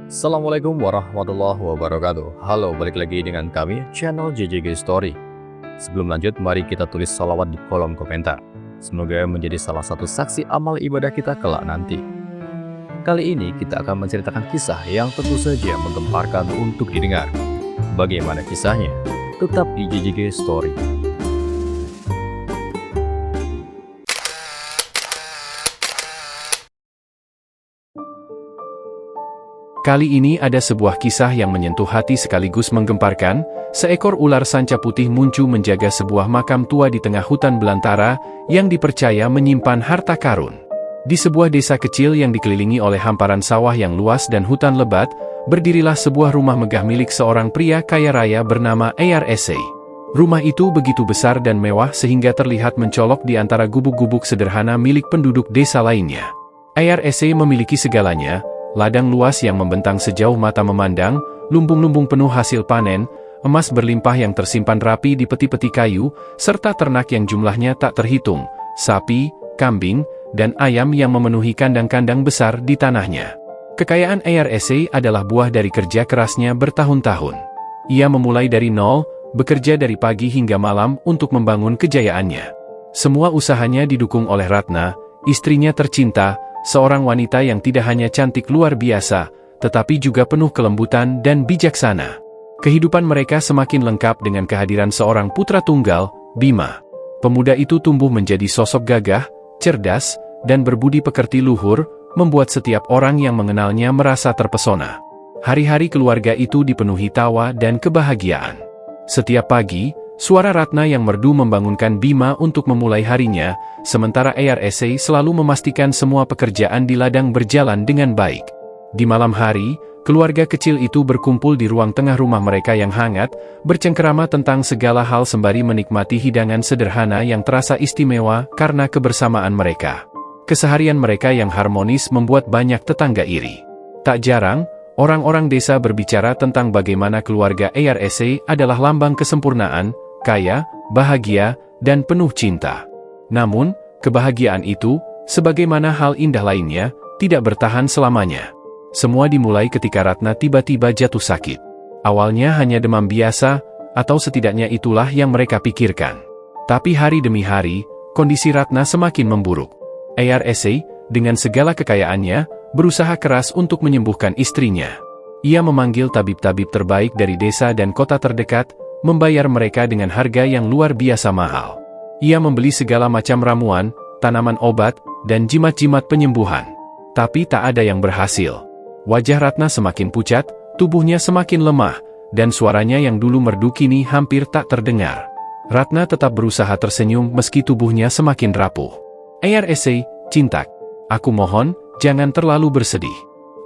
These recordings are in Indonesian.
Assalamualaikum warahmatullahi wabarakatuh. Halo, balik lagi dengan kami, channel JJG Story. Sebelum lanjut, mari kita tulis salawat di kolom komentar. Semoga menjadi salah satu saksi amal ibadah kita kelak nanti. Kali ini kita akan menceritakan kisah yang tentu saja menggemparkan untuk didengar. Bagaimana kisahnya? Tetap di JJG Story. Kali ini ada sebuah kisah yang menyentuh hati sekaligus menggemparkan. Seekor ular sanca putih muncul menjaga sebuah makam tua di tengah hutan belantara yang dipercaya menyimpan harta karun. Di sebuah desa kecil yang dikelilingi oleh hamparan sawah yang luas dan hutan lebat, berdirilah sebuah rumah megah milik seorang pria kaya raya bernama Arsa. Rumah itu begitu besar dan mewah sehingga terlihat mencolok di antara gubuk-gubuk sederhana milik penduduk desa lainnya. Arsa memiliki segalanya: ladang luas yang membentang sejauh mata memandang, lumbung-lumbung penuh hasil panen, emas berlimpah yang tersimpan rapi di peti-peti kayu, serta ternak yang jumlahnya tak terhitung, sapi, kambing, dan ayam yang memenuhi kandang-kandang besar di tanahnya. Kekayaan Arsa adalah buah dari kerja kerasnya bertahun-tahun. Ia memulai dari nol, bekerja dari pagi hingga malam untuk membangun kejayaannya. Semua usahanya didukung oleh Ratna, istrinya tercinta, seorang wanita yang tidak hanya cantik luar biasa, tetapi juga penuh kelembutan dan bijaksana. Kehidupan mereka semakin lengkap dengan kehadiran seorang putra tunggal, Bima. Pemuda itu tumbuh menjadi sosok gagah, cerdas, dan berbudi pekerti luhur, membuat setiap orang yang mengenalnya merasa terpesona. Hari-hari keluarga itu dipenuhi tawa dan kebahagiaan. Setiap pagi, suara Ratna yang merdu membangunkan Bima untuk memulai harinya, sementara Arsa selalu memastikan semua pekerjaan di ladang berjalan dengan baik. Di malam hari, keluarga kecil itu berkumpul di ruang tengah rumah mereka yang hangat, bercengkerama tentang segala hal sembari menikmati hidangan sederhana yang terasa istimewa karena kebersamaan mereka. Keseharian mereka yang harmonis membuat banyak tetangga iri. Tak jarang, orang-orang desa berbicara tentang bagaimana keluarga Arsa adalah lambang kesempurnaan, kaya, bahagia, dan penuh cinta. Namun, kebahagiaan itu, sebagaimana hal indah lainnya, tidak bertahan selamanya. Semua dimulai ketika Ratna tiba-tiba jatuh sakit. Awalnya hanya demam biasa, atau setidaknya itulah yang mereka pikirkan. Tapi hari demi hari, kondisi Ratna semakin memburuk. Arsa, dengan segala kekayaannya, berusaha keras untuk menyembuhkan istrinya. Ia memanggil tabib-tabib terbaik dari desa dan kota terdekat, membayar mereka dengan harga yang luar biasa mahal. Ia membeli segala macam ramuan, tanaman obat, dan jimat-jimat penyembuhan. Tapi tak ada yang berhasil. Wajah Ratna semakin pucat, tubuhnya semakin lemah, dan suaranya yang dulu merdu kini hampir tak terdengar. Ratna tetap berusaha tersenyum meski tubuhnya semakin rapuh. Arsa, cinta, aku mohon, jangan terlalu bersedih.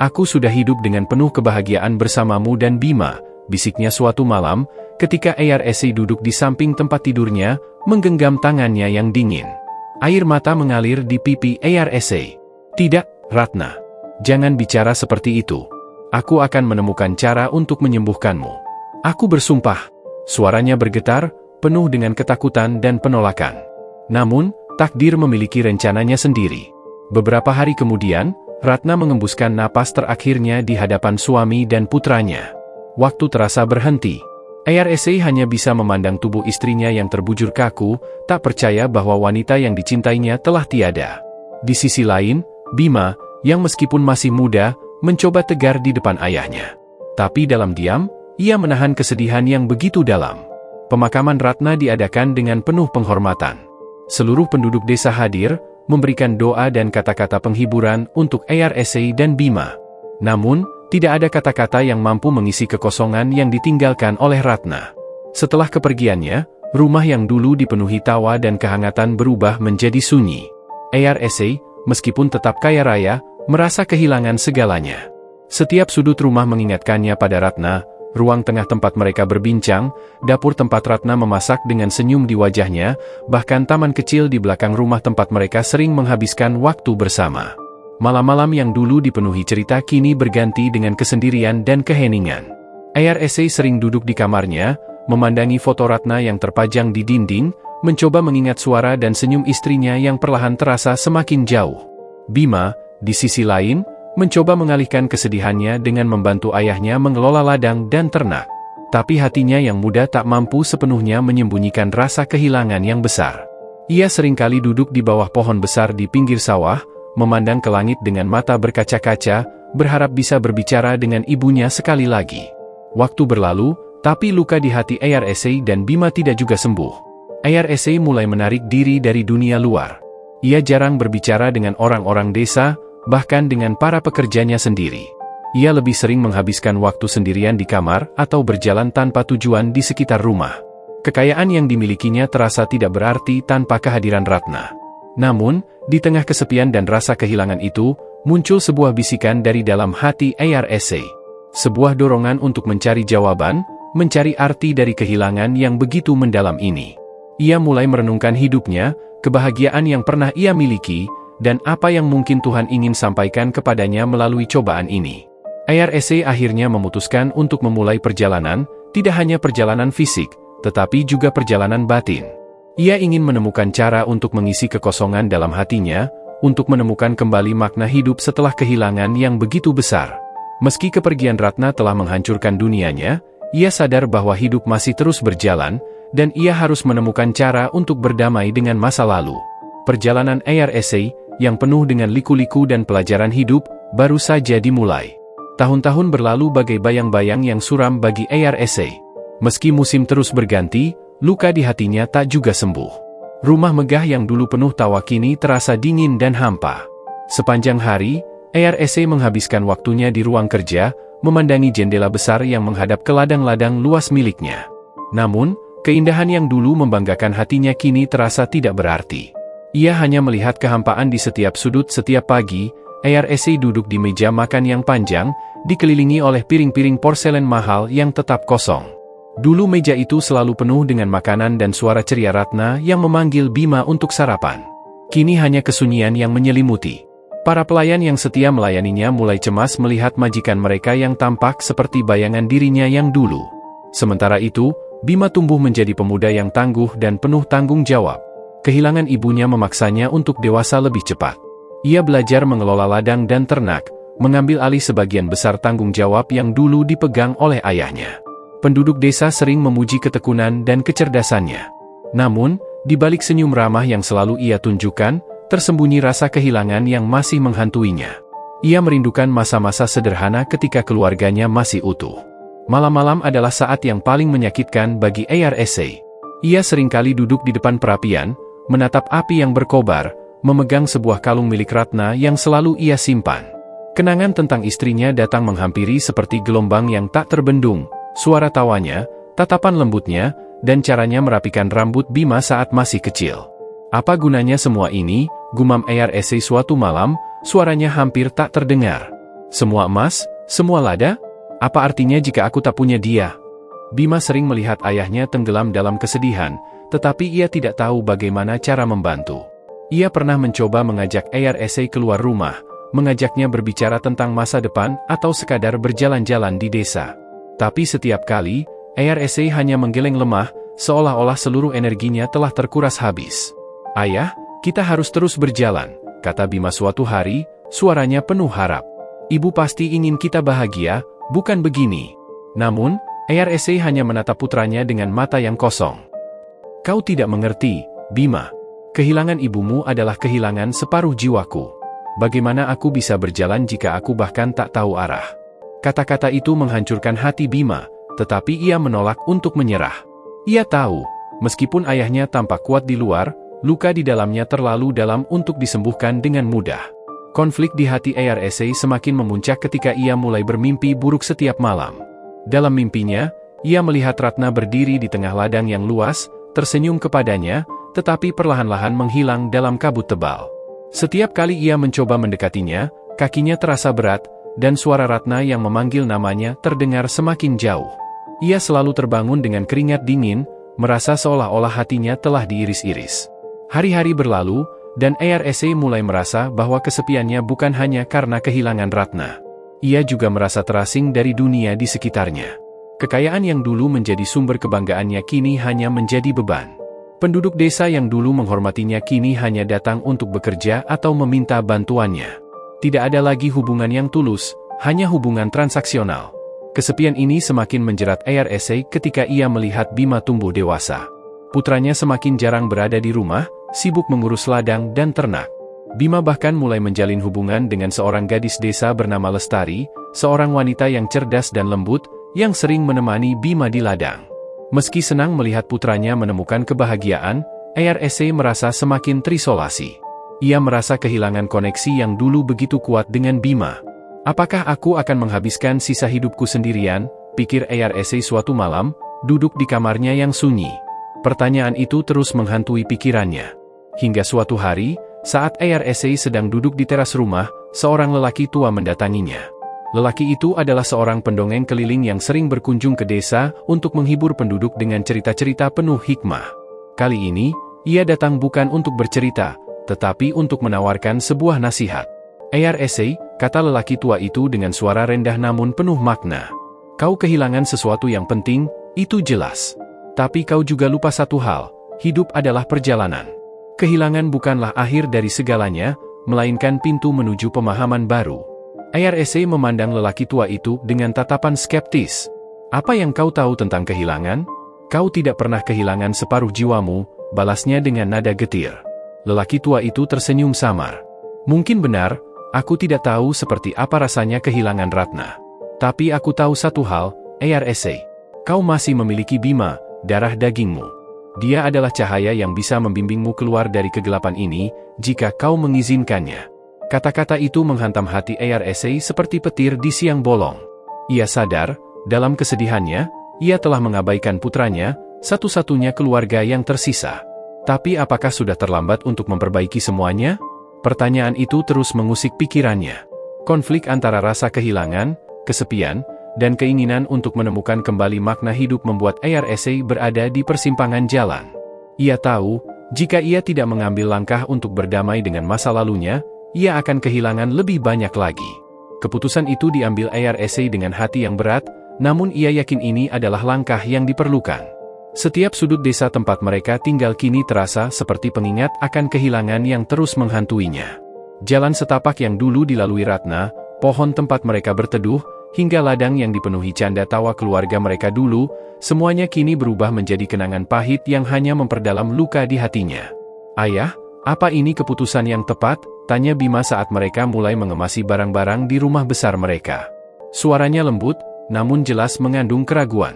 Aku sudah hidup dengan penuh kebahagiaan bersamamu dan Bima, bisiknya suatu malam, ketika Arsa duduk di samping tempat tidurnya, menggenggam tangannya yang dingin. Air mata mengalir di pipi Arsa. Tidak, Ratna. Jangan bicara seperti itu. Aku akan menemukan cara untuk menyembuhkanmu. Aku bersumpah. Suaranya bergetar, penuh dengan ketakutan dan penolakan. Namun, takdir memiliki rencananya sendiri. Beberapa hari kemudian, Ratna mengembuskan napas terakhirnya di hadapan suami dan putranya. Waktu terasa berhenti. Arsa hanya bisa memandang tubuh istrinya yang terbujur kaku, tak percaya bahwa wanita yang dicintainya telah tiada. Di sisi lain, Bima, yang meskipun masih muda, mencoba tegar di depan ayahnya. Tapi dalam diam, ia menahan kesedihan yang begitu dalam. Pemakaman Ratna diadakan dengan penuh penghormatan. Seluruh penduduk desa hadir, memberikan doa dan kata-kata penghiburan untuk Arsa dan Bima. Namun, tidak ada kata-kata yang mampu mengisi kekosongan yang ditinggalkan oleh Ratna. Setelah kepergiannya, rumah yang dulu dipenuhi tawa dan kehangatan berubah menjadi sunyi. Arsa, meskipun tetap kaya raya, merasa kehilangan segalanya. Setiap sudut rumah mengingatkannya pada Ratna, ruang tengah tempat mereka berbincang, dapur tempat Ratna memasak dengan senyum di wajahnya, bahkan taman kecil di belakang rumah tempat mereka sering menghabiskan waktu bersama. Malam-malam yang dulu dipenuhi cerita kini berganti dengan kesendirian dan keheningan. Arsa sering duduk di kamarnya, memandangi foto Ratna yang terpajang di dinding, mencoba mengingat suara dan senyum istrinya yang perlahan terasa semakin jauh. Bima, di sisi lain, mencoba mengalihkan kesedihannya dengan membantu ayahnya mengelola ladang dan ternak. Tapi hatinya yang muda tak mampu sepenuhnya menyembunyikan rasa kehilangan yang besar. Ia seringkali duduk di bawah pohon besar di pinggir sawah, memandang ke langit dengan mata berkaca-kaca, berharap bisa berbicara dengan ibunya sekali lagi. Waktu berlalu, tapi luka di hati Arsa dan Bima tidak juga sembuh. Arsa mulai menarik diri dari dunia luar. Ia jarang berbicara dengan orang-orang desa, bahkan dengan para pekerjanya sendiri. Ia lebih sering menghabiskan waktu sendirian di kamar atau berjalan tanpa tujuan di sekitar rumah. Kekayaan yang dimilikinya terasa tidak berarti tanpa kehadiran Ratna. Namun, di tengah kesepian dan rasa kehilangan itu, muncul sebuah bisikan dari dalam hati Arsa. Sebuah dorongan untuk mencari jawaban, mencari arti dari kehilangan yang begitu mendalam ini. Ia mulai merenungkan hidupnya, kebahagiaan yang pernah ia miliki, dan apa yang mungkin Tuhan ingin sampaikan kepadanya melalui cobaan ini. Arsa akhirnya memutuskan untuk memulai perjalanan, tidak hanya perjalanan fisik, tetapi juga perjalanan batin. Ia ingin menemukan cara untuk mengisi kekosongan dalam hatinya, untuk menemukan kembali makna hidup setelah kehilangan yang begitu besar. Meski kepergian Ratna telah menghancurkan dunianya, ia sadar bahwa hidup masih terus berjalan, dan ia harus menemukan cara untuk berdamai dengan masa lalu. Perjalanan Arsa, yang penuh dengan liku-liku dan pelajaran hidup, baru saja dimulai. Tahun-tahun berlalu bagai bayang-bayang yang suram bagi Arsa. Meski musim terus berganti, luka di hatinya tak juga sembuh. Rumah megah yang dulu penuh tawa kini terasa dingin dan hampa. Sepanjang hari, Arsa menghabiskan waktunya di ruang kerja, memandangi jendela besar yang menghadap ke ladang-ladang luas miliknya. Namun, keindahan yang dulu membanggakan hatinya kini terasa tidak berarti. Ia hanya melihat kehampaan di setiap sudut setiap pagi. Arsa duduk di meja makan yang panjang, dikelilingi oleh piring-piring porselen mahal yang tetap kosong. Dulu meja itu selalu penuh dengan makanan dan suara ceria Ratna yang memanggil Bima untuk sarapan. Kini hanya kesunyian yang menyelimuti. Para pelayan yang setia melayaninya mulai cemas melihat majikan mereka yang tampak seperti bayangan dirinya yang dulu. Sementara itu, Bima tumbuh menjadi pemuda yang tangguh dan penuh tanggung jawab. Kehilangan ibunya memaksanya untuk dewasa lebih cepat. Ia belajar mengelola ladang dan ternak, mengambil alih sebagian besar tanggung jawab yang dulu dipegang oleh ayahnya. Penduduk desa sering memuji ketekunan dan kecerdasannya. Namun, di balik senyum ramah yang selalu ia tunjukkan, tersembunyi rasa kehilangan yang masih menghantuinya. Ia merindukan masa-masa sederhana ketika keluarganya masih utuh. Malam-malam adalah saat yang paling menyakitkan bagi Arsa. Ia seringkali duduk di depan perapian, menatap api yang berkobar, memegang sebuah kalung milik Ratna yang selalu ia simpan. Kenangan tentang istrinya datang menghampiri seperti gelombang yang tak terbendung. Suara tawanya, tatapan lembutnya, dan caranya merapikan rambut Bima saat masih kecil. Apa gunanya semua ini, gumam Arsa suatu malam, suaranya hampir tak terdengar. Semua emas, semua lada? Apa artinya jika aku tak punya dia? Bima sering melihat ayahnya tenggelam dalam kesedihan, tetapi ia tidak tahu bagaimana cara membantu. Ia pernah mencoba mengajak Arsa keluar rumah, mengajaknya berbicara tentang masa depan atau sekadar berjalan-jalan di desa. Tapi setiap kali, Arsa hanya menggeleng lemah, seolah-olah seluruh energinya telah terkuras habis. "Ayah, kita harus terus berjalan," kata Bima suatu hari, suaranya penuh harap. "Ibu pasti ingin kita bahagia, bukan begini." Namun, Arsa hanya menatap putranya dengan mata yang kosong. "Kau tidak mengerti, Bima. Kehilangan ibumu adalah kehilangan separuh jiwaku. Bagaimana aku bisa berjalan jika aku bahkan tak tahu arah?" Kata-kata itu menghancurkan hati Bima, tetapi ia menolak untuk menyerah. Ia tahu, meskipun ayahnya tampak kuat di luar, luka di dalamnya terlalu dalam untuk disembuhkan dengan mudah. Konflik di hati Arsa semakin memuncak ketika ia mulai bermimpi buruk setiap malam. Dalam mimpinya, ia melihat Ratna berdiri di tengah ladang yang luas, tersenyum kepadanya, tetapi perlahan-lahan menghilang dalam kabut tebal. Setiap kali ia mencoba mendekatinya, kakinya terasa berat, dan suara Ratna yang memanggil namanya terdengar semakin jauh. Ia selalu terbangun dengan keringat dingin, merasa seolah-olah hatinya telah diiris-iris. Hari-hari berlalu, dan Arsa mulai merasa bahwa kesepiannya bukan hanya karena kehilangan Ratna. Ia juga merasa terasing dari dunia di sekitarnya. Kekayaan yang dulu menjadi sumber kebanggaannya kini hanya menjadi beban. Penduduk desa yang dulu menghormatinya kini hanya datang untuk bekerja atau meminta bantuannya. Tidak ada lagi hubungan yang tulus, hanya hubungan transaksional. Kesepian ini semakin menjerat Ayarese ketika ia melihat Bima tumbuh dewasa. Putranya semakin jarang berada di rumah, sibuk mengurus ladang dan ternak. Bima bahkan mulai menjalin hubungan dengan seorang gadis desa bernama Lestari, seorang wanita yang cerdas dan lembut, yang sering menemani Bima di ladang. Meski senang melihat putranya menemukan kebahagiaan, Ayarese merasa semakin terisolasi. Ia merasa kehilangan koneksi yang dulu begitu kuat dengan Bima. Apakah aku akan menghabiskan sisa hidupku sendirian, pikir Ayarese suatu malam, duduk di kamarnya yang sunyi. Pertanyaan itu terus menghantui pikirannya. Hingga suatu hari, saat Ayarese sedang duduk di teras rumah, seorang lelaki tua mendatanginya. Lelaki itu adalah seorang pendongeng keliling yang sering berkunjung ke desa untuk menghibur penduduk dengan cerita-cerita penuh hikmah. Kali ini, ia datang bukan untuk bercerita, tetapi untuk menawarkan sebuah nasihat. Ayarese, kata lelaki tua itu dengan suara rendah namun penuh makna. Kau kehilangan sesuatu yang penting, itu jelas. Tapi kau juga lupa satu hal, hidup adalah perjalanan. Kehilangan bukanlah akhir dari segalanya, melainkan pintu menuju pemahaman baru. Ayarese memandang lelaki tua itu dengan tatapan skeptis. Apa yang kau tahu tentang kehilangan? Kau tidak pernah kehilangan separuh jiwamu, balasnya dengan nada getir. Lelaki tua itu tersenyum samar. Mungkin benar, aku tidak tahu seperti apa rasanya kehilangan Ratna. Tapi aku tahu satu hal, Ayarese. Kau masih memiliki Bima, darah dagingmu. Dia adalah cahaya yang bisa membimbingmu keluar dari kegelapan ini, jika kau mengizinkannya. Kata-kata itu menghantam hati Ayarese seperti petir di siang bolong. Ia sadar, dalam kesedihannya, ia telah mengabaikan putranya, satu-satunya keluarga yang tersisa. Tapi apakah sudah terlambat untuk memperbaiki semuanya? Pertanyaan itu terus mengusik pikirannya. Konflik antara rasa kehilangan, kesepian, dan keinginan untuk menemukan kembali makna hidup membuat Ayarese berada di persimpangan jalan. Ia tahu, jika ia tidak mengambil langkah untuk berdamai dengan masa lalunya, ia akan kehilangan lebih banyak lagi. Keputusan itu diambil Ayarese dengan hati yang berat, namun ia yakin ini adalah langkah yang diperlukan. Setiap sudut desa tempat mereka tinggal kini terasa seperti pengingat akan kehilangan yang terus menghantuinya. Jalan setapak yang dulu dilalui Ratna, pohon tempat mereka berteduh, hingga ladang yang dipenuhi canda tawa keluarga mereka dulu, semuanya kini berubah menjadi kenangan pahit yang hanya memperdalam luka di hatinya. Ayah, apa ini keputusan yang tepat? Tanya Bima saat mereka mulai mengemasi barang-barang di rumah besar mereka. Suaranya lembut, namun jelas mengandung keraguan.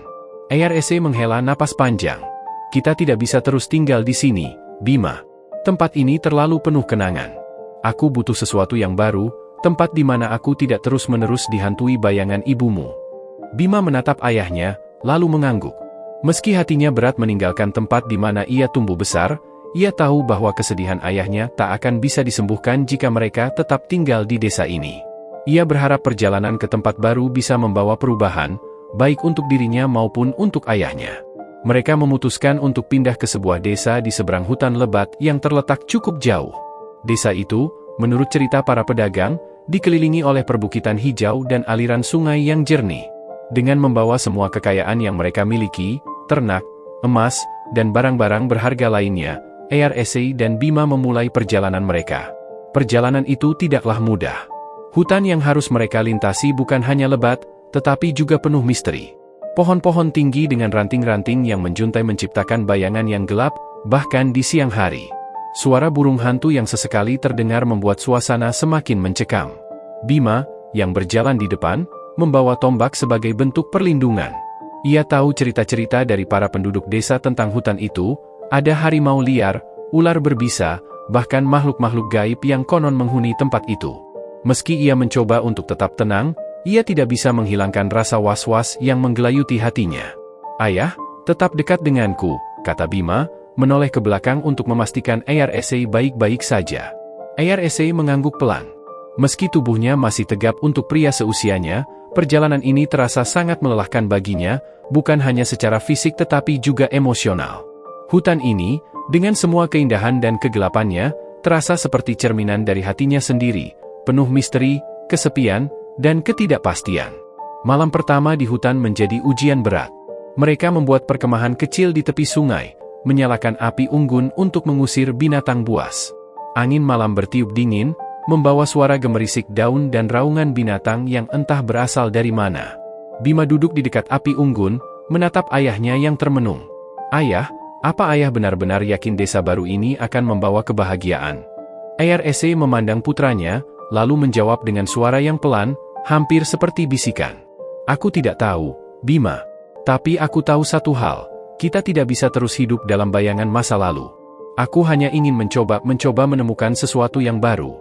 Ayarese menghela napas panjang. Kita tidak bisa terus tinggal di sini, Bima. Tempat ini terlalu penuh kenangan. Aku butuh sesuatu yang baru, tempat di mana aku tidak terus-menerus dihantui bayangan ibumu. Bima menatap ayahnya, lalu mengangguk. Meski hatinya berat meninggalkan tempat di mana ia tumbuh besar, ia tahu bahwa kesedihan ayahnya tak akan bisa disembuhkan jika mereka tetap tinggal di desa ini. Ia berharap perjalanan ke tempat baru bisa membawa perubahan, baik untuk dirinya maupun untuk ayahnya. Mereka memutuskan untuk pindah ke sebuah desa di seberang hutan lebat yang terletak cukup jauh. Desa itu, menurut cerita para pedagang, dikelilingi oleh perbukitan hijau dan aliran sungai yang jernih. Dengan membawa semua kekayaan yang mereka miliki, ternak, emas, dan barang-barang berharga lainnya, Ayarese dan Bima memulai perjalanan mereka. Perjalanan itu tidaklah mudah. Hutan yang harus mereka lintasi bukan hanya lebat, tetapi juga penuh misteri. Pohon-pohon tinggi dengan ranting-ranting yang menjuntai menciptakan bayangan yang gelap, bahkan di siang hari. Suara burung hantu yang sesekali terdengar membuat suasana semakin mencekam. Bima, yang berjalan di depan, membawa tombak sebagai bentuk perlindungan. Ia tahu cerita-cerita dari para penduduk desa tentang hutan itu, ada harimau liar, ular berbisa, bahkan makhluk-makhluk gaib yang konon menghuni tempat itu. Meski ia mencoba untuk tetap tenang, ia tidak bisa menghilangkan rasa was-was yang menggelayuti hatinya. Ayah, tetap dekat denganku, kata Bima, menoleh ke belakang untuk memastikan Ayarese baik-baik saja. Ayarese mengangguk pelan. Meski tubuhnya masih tegap untuk pria seusianya, perjalanan ini terasa sangat melelahkan baginya, bukan hanya secara fisik tetapi juga emosional. Hutan ini, dengan semua keindahan dan kegelapannya, terasa seperti cerminan dari hatinya sendiri, penuh misteri, kesepian, dan ketidakpastian. Malam pertama di hutan menjadi ujian berat. Mereka membuat perkemahan kecil di tepi sungai, menyalakan api unggun untuk mengusir binatang buas. Angin malam bertiup dingin, membawa suara gemerisik daun dan raungan binatang yang entah berasal dari mana. Bima duduk di dekat api unggun, menatap ayahnya yang termenung. "Ayah, apa ayah benar-benar yakin desa baru ini akan membawa kebahagiaan?" ARSA memandang putranya, lalu menjawab dengan suara yang pelan, hampir seperti bisikan. "Aku tidak tahu, Bima. Tapi aku tahu satu hal, kita tidak bisa terus hidup dalam bayangan masa lalu. Aku hanya ingin mencoba menemukan sesuatu yang baru."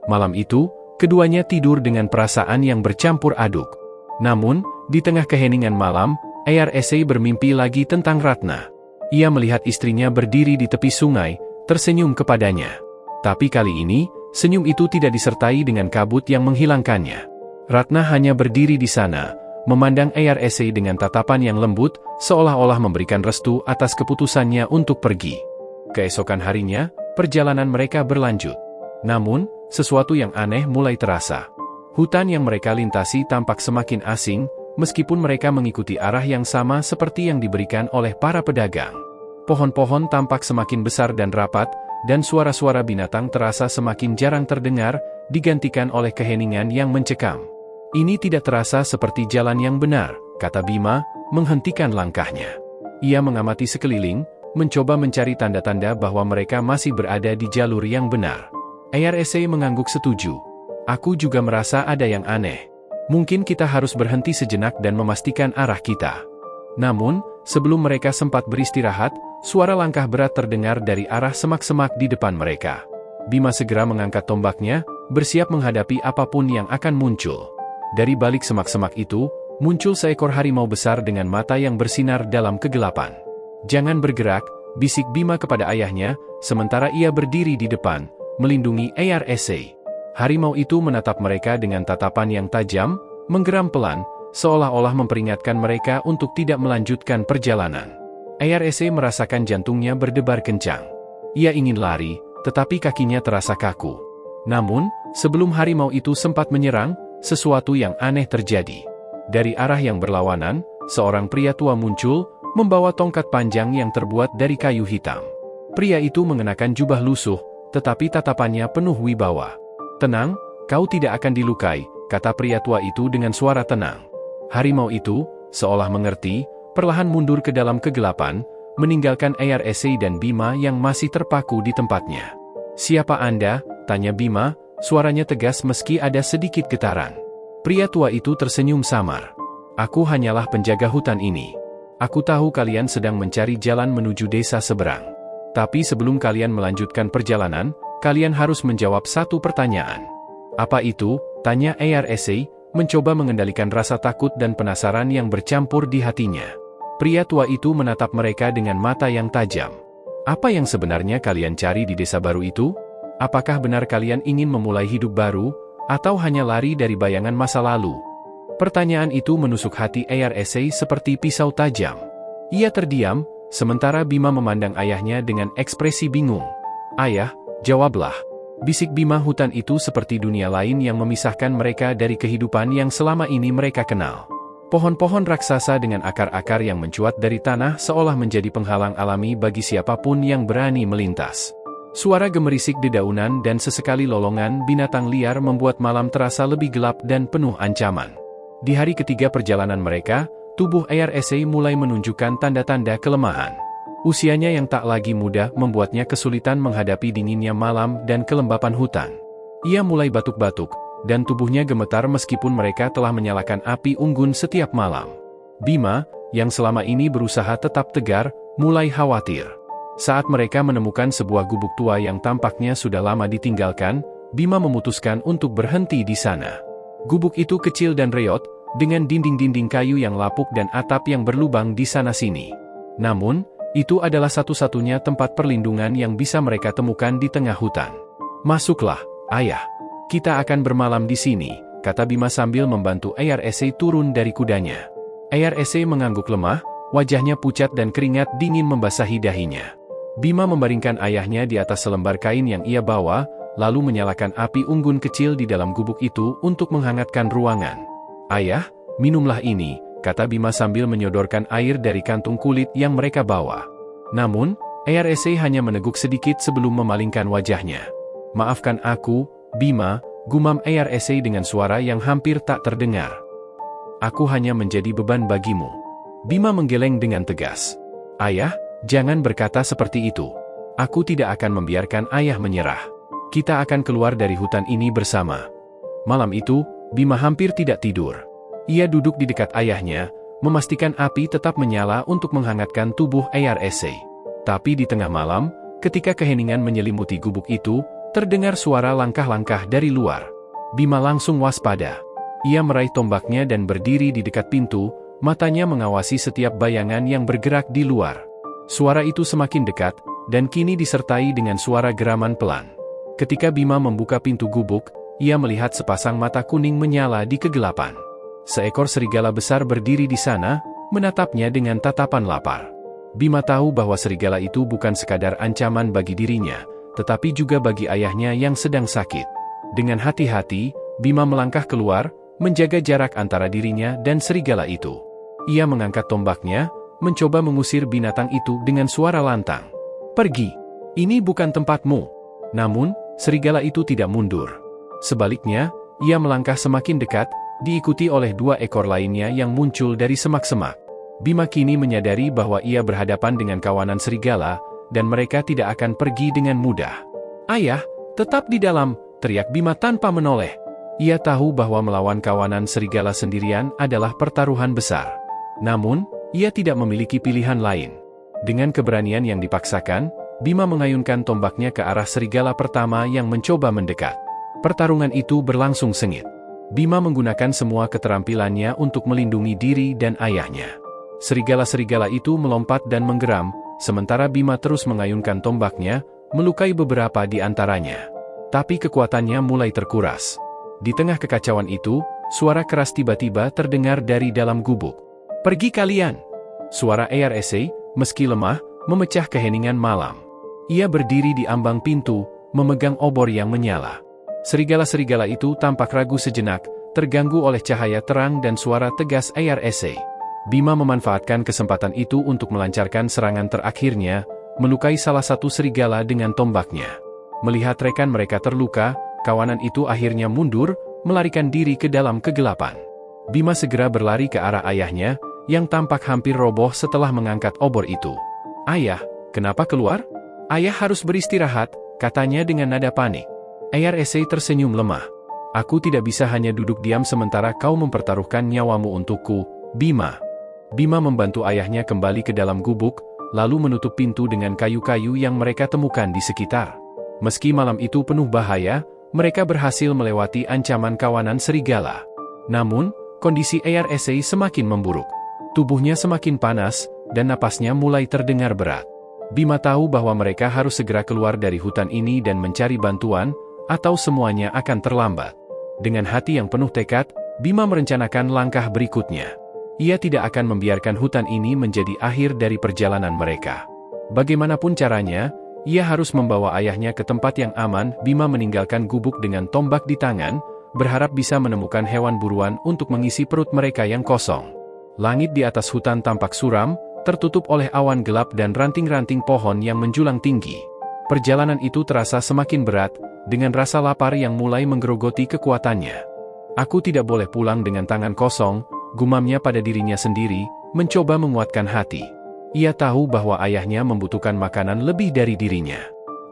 Malam itu, keduanya tidur dengan perasaan yang bercampur aduk. Namun, di tengah keheningan malam, ARSA bermimpi lagi tentang Ratna. Ia melihat istrinya berdiri di tepi sungai, tersenyum kepadanya. Tapi kali ini, senyum itu tidak disertai dengan kabut yang menghilangkannya. Ratna hanya berdiri di sana, memandang ARSA dengan tatapan yang lembut, seolah-olah memberikan restu atas keputusannya untuk pergi. Keesokan harinya, perjalanan mereka berlanjut. Namun, sesuatu yang aneh mulai terasa. Hutan yang mereka lintasi tampak semakin asing, meskipun mereka mengikuti arah yang sama seperti yang diberikan oleh para pedagang. Pohon-pohon tampak semakin besar dan rapat, dan suara-suara binatang terasa semakin jarang terdengar, digantikan oleh keheningan yang mencekam. "Ini tidak terasa seperti jalan yang benar," kata Bima, menghentikan langkahnya. Ia mengamati sekeliling, mencoba mencari tanda-tanda bahwa mereka masih berada di jalur yang benar. ARSA mengangguk setuju. "Aku juga merasa ada yang aneh. Mungkin kita harus berhenti sejenak dan memastikan arah kita." Namun, sebelum mereka sempat beristirahat, suara langkah berat terdengar dari arah semak-semak di depan mereka. Bima segera mengangkat tombaknya, bersiap menghadapi apapun yang akan muncul. Dari balik semak-semak itu, muncul seekor harimau besar dengan mata yang bersinar dalam kegelapan. "Jangan bergerak," bisik Bima kepada ayahnya, sementara ia berdiri di depan, melindungi ARSA. Harimau itu menatap mereka dengan tatapan yang tajam, menggeram pelan, seolah-olah memperingatkan mereka untuk tidak melanjutkan perjalanan. ARSA merasakan jantungnya berdebar kencang. Ia ingin lari, tetapi kakinya terasa kaku. Namun, sebelum harimau itu sempat menyerang, sesuatu yang aneh terjadi. Dari arah yang berlawanan, seorang pria tua muncul, membawa tongkat panjang yang terbuat dari kayu hitam. Pria itu mengenakan jubah lusuh, tetapi tatapannya penuh wibawa. "Tenang, kau tidak akan dilukai," kata pria tua itu dengan suara tenang. Harimau itu, seolah mengerti, perlahan mundur ke dalam kegelapan, meninggalkan ARSA dan Bima yang masih terpaku di tempatnya. "Siapa Anda?" tanya Bima, suaranya tegas meski ada sedikit getaran. Pria tua itu tersenyum samar. "Aku hanyalah penjaga hutan ini. Aku tahu kalian sedang mencari jalan menuju desa seberang. Tapi sebelum kalian melanjutkan perjalanan, kalian harus menjawab satu pertanyaan." "Apa itu?" tanya ARSA, mencoba mengendalikan rasa takut dan penasaran yang bercampur di hatinya. Pria tua itu menatap mereka dengan mata yang tajam. "Apa yang sebenarnya kalian cari di desa baru itu? Apakah benar kalian ingin memulai hidup baru, atau hanya lari dari bayangan masa lalu?" Pertanyaan itu menusuk hati ARSA seperti pisau tajam. Ia terdiam, sementara Bima memandang ayahnya dengan ekspresi bingung. "Ayah, jawablah," bisik Bima. Hutan itu seperti dunia lain yang memisahkan mereka dari kehidupan yang selama ini mereka kenal. Pohon-pohon raksasa dengan akar-akar yang mencuat dari tanah seolah menjadi penghalang alami bagi siapapun yang berani melintas. Suara gemerisik dedaunan dan sesekali lolongan binatang liar membuat malam terasa lebih gelap dan penuh ancaman. Di hari ketiga perjalanan mereka, tubuh ARSA mulai menunjukkan tanda-tanda kelemahan. Usianya yang tak lagi muda membuatnya kesulitan menghadapi dinginnya malam dan kelembapan hutan. Ia mulai batuk-batuk, dan tubuhnya gemetar meskipun mereka telah menyalakan api unggun setiap malam. Bima, yang selama ini berusaha tetap tegar, mulai khawatir. Saat mereka menemukan sebuah gubuk tua yang tampaknya sudah lama ditinggalkan, Bima memutuskan untuk berhenti di sana. Gubuk itu kecil dan reot, dengan dinding-dinding kayu yang lapuk dan atap yang berlubang di sana-sini. Namun, itu adalah satu-satunya tempat perlindungan yang bisa mereka temukan di tengah hutan. "Masuklah, ayah. Kita akan bermalam di sini," kata Bima sambil membantu ARSA turun dari kudanya. ARSA mengangguk lemah, wajahnya pucat dan keringat dingin membasahi dahinya. Bima membaringkan ayahnya di atas selembar kain yang ia bawa, lalu menyalakan api unggun kecil di dalam gubuk itu untuk menghangatkan ruangan. "Ayah, minumlah ini," kata Bima sambil menyodorkan air dari kantung kulit yang mereka bawa. Namun, ARSA hanya meneguk sedikit sebelum memalingkan wajahnya. "Maafkan aku, Bima," gumam ARSA dengan suara yang hampir tak terdengar. "Aku hanya menjadi beban bagimu." Bima menggeleng dengan tegas. "Ayah, jangan berkata seperti itu. Aku tidak akan membiarkan ayah menyerah. Kita akan keluar dari hutan ini bersama." Malam itu, Bima hampir tidak tidur. Ia duduk di dekat ayahnya, memastikan api tetap menyala untuk menghangatkan tubuh ARSA. Tapi di tengah malam, ketika keheningan menyelimuti gubuk itu, terdengar suara langkah-langkah dari luar. Bima langsung waspada. Ia meraih tombaknya dan berdiri di dekat pintu, matanya mengawasi setiap bayangan yang bergerak di luar. Suara itu semakin dekat, dan kini disertai dengan suara geraman pelan. Ketika Bima membuka pintu gubuk, ia melihat sepasang mata kuning menyala di kegelapan. Seekor serigala besar berdiri di sana, menatapnya dengan tatapan lapar. Bima tahu bahwa serigala itu bukan sekadar ancaman bagi dirinya, tetapi juga bagi ayahnya yang sedang sakit. Dengan hati-hati, Bima melangkah keluar, menjaga jarak antara dirinya dan serigala itu. Ia mengangkat tombaknya, mencoba mengusir binatang itu dengan suara lantang. "Pergi! Ini bukan tempatmu." Namun, serigala itu tidak mundur. Sebaliknya, ia melangkah semakin dekat, diikuti oleh 2 ekor lainnya yang muncul dari semak-semak. Bima kini menyadari bahwa ia berhadapan dengan kawanan serigala, dan mereka tidak akan pergi dengan mudah. "Ayah, tetap di dalam!" teriak Bima tanpa menoleh. Ia tahu bahwa melawan kawanan serigala sendirian adalah pertaruhan besar. Namun, ia tidak memiliki pilihan lain. Dengan keberanian yang dipaksakan, Bima mengayunkan tombaknya ke arah serigala pertama yang mencoba mendekat. Pertarungan itu berlangsung sengit. Bima menggunakan semua keterampilannya untuk melindungi diri dan ayahnya. Serigala-serigala itu melompat dan menggeram, sementara Bima terus mengayunkan tombaknya, melukai beberapa di antaranya. Tapi kekuatannya mulai terkuras. Di tengah kekacauan itu, suara keras tiba-tiba terdengar dari dalam gubuk. "Pergi kalian!" Suara ARSA, meski lemah, memecah keheningan malam. Ia berdiri di ambang pintu, memegang obor yang menyala. Serigala-serigala itu tampak ragu sejenak, terganggu oleh cahaya terang dan suara tegas ARSA. Bima memanfaatkan kesempatan itu untuk melancarkan serangan terakhirnya, melukai salah satu serigala dengan tombaknya. Melihat rekan mereka terluka, kawanan itu akhirnya mundur, melarikan diri ke dalam kegelapan. Bima segera berlari ke arah ayahnya, yang tampak hampir roboh setelah mengangkat obor itu. "Ayah, kenapa keluar?" "Ayah harus beristirahat," katanya dengan nada panik. ARSA tersenyum lemah. "Aku tidak bisa hanya duduk diam sementara kau mempertaruhkan nyawamu untukku, Bima." Bima membantu ayahnya kembali ke dalam gubuk, lalu menutup pintu dengan kayu-kayu yang mereka temukan di sekitar. Meski malam itu penuh bahaya, mereka berhasil melewati ancaman kawanan serigala. Namun, kondisi ARSA semakin memburuk. Tubuhnya semakin panas, dan napasnya mulai terdengar berat. Bima tahu bahwa mereka harus segera keluar dari hutan ini dan mencari bantuan, atau semuanya akan terlambat. Dengan hati yang penuh tekad, Bima merencanakan langkah berikutnya. Ia tidak akan membiarkan hutan ini menjadi akhir dari perjalanan mereka. Bagaimanapun caranya, ia harus membawa ayahnya ke tempat yang aman. Bima meninggalkan gubuk dengan tombak di tangan, berharap bisa menemukan hewan buruan untuk mengisi perut mereka yang kosong. Langit di atas hutan tampak suram, tertutup oleh awan gelap dan ranting-ranting pohon yang menjulang tinggi. Perjalanan itu terasa semakin berat, dengan rasa lapar yang mulai menggerogoti kekuatannya. "Aku tidak boleh pulang dengan tangan kosong," gumamnya pada dirinya sendiri, mencoba menguatkan hati. Ia tahu bahwa ayahnya membutuhkan makanan lebih dari dirinya.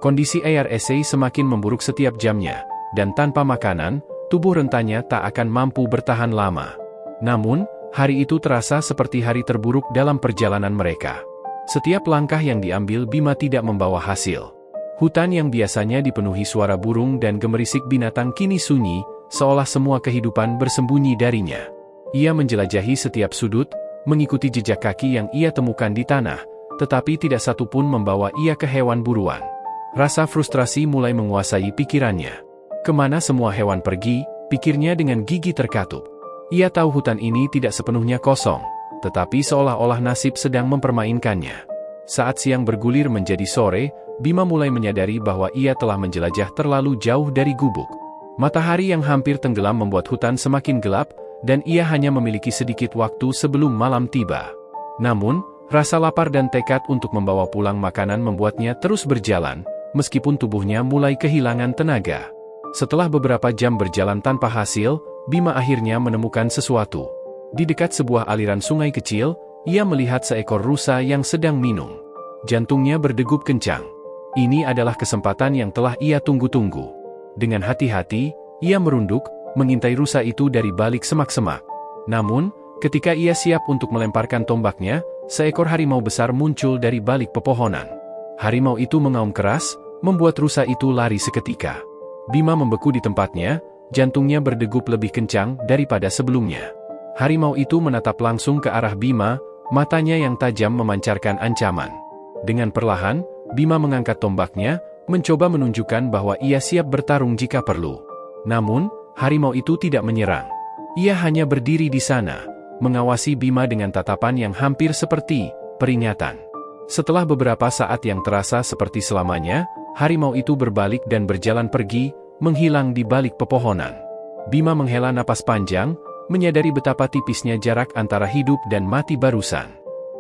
Kondisi ARSA semakin memburuk setiap jamnya, dan tanpa makanan, tubuh rentanya tak akan mampu bertahan lama. Namun, hari itu terasa seperti hari terburuk dalam perjalanan mereka. Setiap langkah yang diambil Bima tidak membawa hasil. Hutan yang biasanya dipenuhi suara burung dan gemerisik binatang kini sunyi, seolah semua kehidupan bersembunyi darinya. Ia menjelajahi setiap sudut, mengikuti jejak kaki yang ia temukan di tanah, tetapi tidak satu pun membawa ia ke hewan buruan. Rasa frustrasi mulai menguasai pikirannya. Kemana semua hewan pergi, pikirnya dengan gigi terkatup. Ia tahu hutan ini tidak sepenuhnya kosong, tetapi seolah-olah nasib sedang mempermainkannya. Saat siang bergulir menjadi sore, Bima mulai menyadari bahwa ia telah menjelajah terlalu jauh dari gubuk. Matahari yang hampir tenggelam membuat hutan semakin gelap, dan ia hanya memiliki sedikit waktu sebelum malam tiba. Namun, Rasa lapar dan tekad untuk membawa pulang makanan membuatnya terus berjalan, meskipun tubuhnya mulai kehilangan tenaga. Setelah beberapa jam berjalan tanpa hasil, Bima akhirnya menemukan sesuatu. Di dekat sebuah aliran sungai kecil, ia melihat seekor rusa yang sedang minum. Jantungnya berdegup kencang. Ini adalah kesempatan yang telah ia tunggu-tunggu. Dengan hati-hati, ia merunduk, mengintai rusa itu dari balik semak-semak. Namun, ketika ia siap untuk melemparkan tombaknya, seekor harimau besar muncul dari balik pepohonan. Harimau itu mengaum keras, membuat rusa itu lari seketika. Bima membeku di tempatnya, jantungnya berdegup lebih kencang daripada sebelumnya. Harimau itu menatap langsung ke arah Bima, matanya yang tajam memancarkan ancaman. Dengan perlahan, Bima mengangkat tombaknya, mencoba menunjukkan bahwa ia siap bertarung jika perlu. Namun, harimau itu tidak menyerang. Ia hanya berdiri di sana, mengawasi Bima dengan tatapan yang hampir seperti peringatan. Setelah beberapa saat yang terasa seperti selamanya, harimau itu berbalik dan berjalan pergi, menghilang di balik pepohonan. Bima menghela napas panjang, menyadari betapa tipisnya jarak antara hidup dan mati barusan.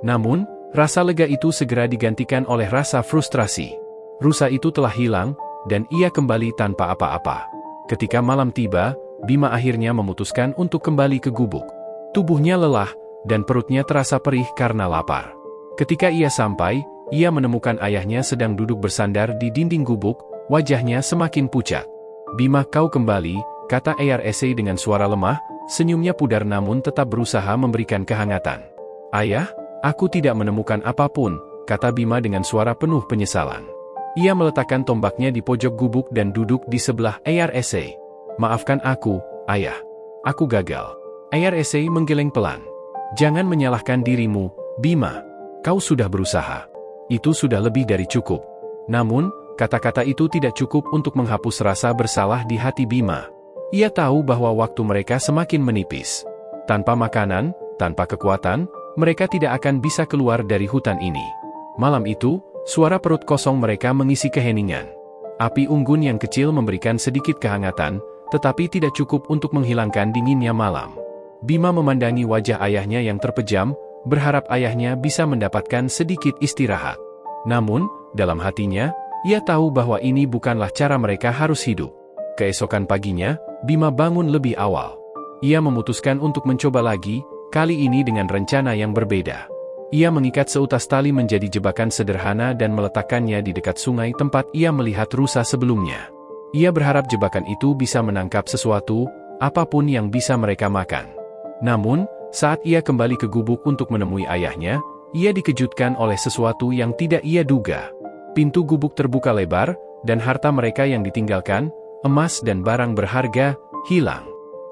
Namun, rasa lega itu segera digantikan oleh rasa frustrasi. Rusa itu telah hilang, dan ia kembali tanpa apa-apa. Ketika malam tiba, Bima akhirnya memutuskan untuk kembali ke gubuk. Tubuhnya lelah, dan perutnya terasa perih karena lapar. Ketika ia sampai, ia menemukan ayahnya sedang duduk bersandar di dinding gubuk, wajahnya semakin pucat. "Bima, kau kembali," kata Eyar dengan suara lemah, senyumnya pudar namun tetap berusaha memberikan kehangatan. "Ayah, aku tidak menemukan apapun," kata Bima dengan suara penuh penyesalan. Ia meletakkan tombaknya di pojok gubuk dan duduk di sebelah Eyar. "Maafkan aku, ayah. Aku gagal." Eyar menggeleng pelan. "Jangan menyalahkan dirimu, Bima. Kau sudah berusaha. Itu sudah lebih dari cukup." Namun, kata-kata itu tidak cukup untuk menghapus rasa bersalah di hati Bima. Ia tahu bahwa waktu mereka semakin menipis. Tanpa makanan, tanpa kekuatan, mereka tidak akan bisa keluar dari hutan ini. Malam itu, suara perut kosong mereka mengisi keheningan. Api unggun yang kecil memberikan sedikit kehangatan, tetapi tidak cukup untuk menghilangkan dinginnya malam. Bima memandangi wajah ayahnya yang terpejam, berharap ayahnya bisa mendapatkan sedikit istirahat. Namun, dalam hatinya, ia tahu bahwa ini bukanlah cara mereka harus hidup. Keesokan paginya, Bima bangun lebih awal. Ia memutuskan untuk mencoba lagi, kali ini dengan rencana yang berbeda. Ia mengikat seutas tali menjadi jebakan sederhana dan meletakkannya di dekat sungai tempat ia melihat rusa sebelumnya. Ia berharap jebakan itu bisa menangkap sesuatu, apapun yang bisa mereka makan. Namun, saat ia kembali ke gubuk untuk menemui ayahnya, ia dikejutkan oleh sesuatu yang tidak ia duga. Pintu gubuk terbuka lebar, dan harta mereka yang ditinggalkan, emas dan barang berharga, hilang.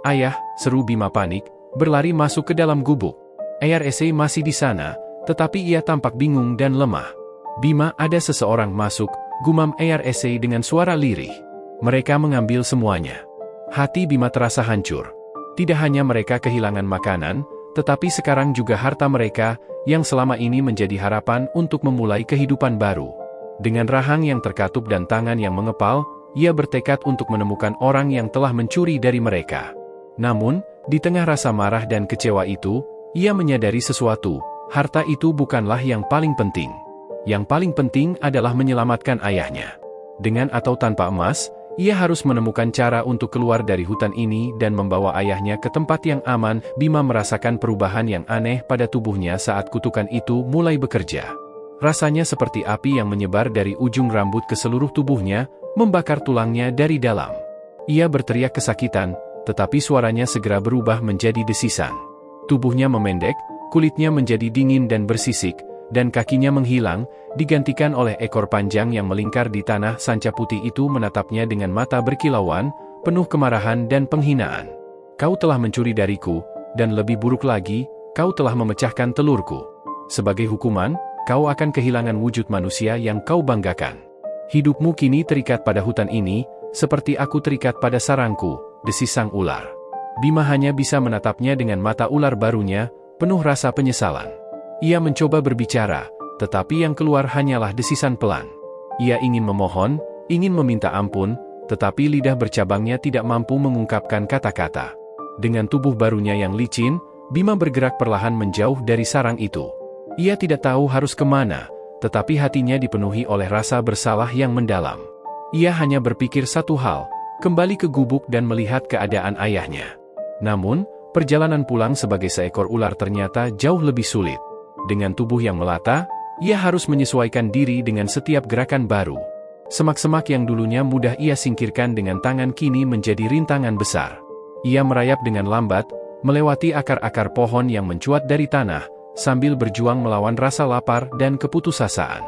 "Ayah," seru Bima panik, berlari masuk ke dalam gubuk. Eyar masih di sana, tetapi ia tampak bingung dan lemah. "Bima, ada seseorang masuk," gumam Eyar dengan suara lirih. "Mereka mengambil semuanya." Hati Bima terasa hancur. Tidak hanya mereka kehilangan makanan, tetapi sekarang juga harta mereka, yang selama ini menjadi harapan untuk memulai kehidupan baru. Dengan rahang yang terkatup dan tangan yang mengepal, ia bertekad untuk menemukan orang yang telah mencuri dari mereka. Namun, di tengah rasa marah dan kecewa itu, ia menyadari sesuatu, harta itu bukanlah yang paling penting. Yang paling penting adalah menyelamatkan ayahnya. Dengan atau tanpa emas, ia harus menemukan cara untuk keluar dari hutan ini dan membawa ayahnya ke tempat yang aman. Bima merasakan perubahan yang aneh pada tubuhnya saat kutukan itu mulai bekerja. Rasanya seperti api yang menyebar dari ujung rambut ke seluruh tubuhnya, membakar tulangnya dari dalam. Ia berteriak kesakitan, tetapi suaranya segera berubah menjadi desisan. Tubuhnya memendek, kulitnya menjadi dingin dan bersisik, dan kakinya menghilang, digantikan oleh ekor panjang yang melingkar di tanah. Sanca putih itu menatapnya dengan mata berkilauan, penuh kemarahan dan penghinaan. "Kau telah mencuri dariku, dan lebih buruk lagi, kau telah memecahkan telurku. Sebagai hukuman, kau akan kehilangan wujud manusia yang kau banggakan. Hidupmu kini terikat pada hutan ini, seperti aku terikat pada sarangku," desis sang ular. Bima hanya bisa menatapnya dengan mata ular barunya, penuh rasa penyesalan. Ia mencoba berbicara, tetapi yang keluar hanyalah desisan pelan. Ia ingin memohon, ingin meminta ampun, tetapi lidah bercabangnya tidak mampu mengungkapkan kata-kata. Dengan tubuh barunya yang licin, Bima bergerak perlahan menjauh dari sarang itu. Ia tidak tahu harus kemana, tetapi hatinya dipenuhi oleh rasa bersalah yang mendalam. Ia hanya berpikir satu hal, kembali ke gubuk dan melihat keadaan ayahnya. Namun, perjalanan pulang sebagai seekor ular ternyata jauh lebih sulit. Dengan tubuh yang melata, ia harus menyesuaikan diri dengan setiap gerakan baru. Semak-semak yang dulunya mudah ia singkirkan dengan tangan kini menjadi rintangan besar. Ia merayap dengan lambat, melewati akar-akar pohon yang mencuat dari tanah, sambil berjuang melawan rasa lapar dan keputusasaan.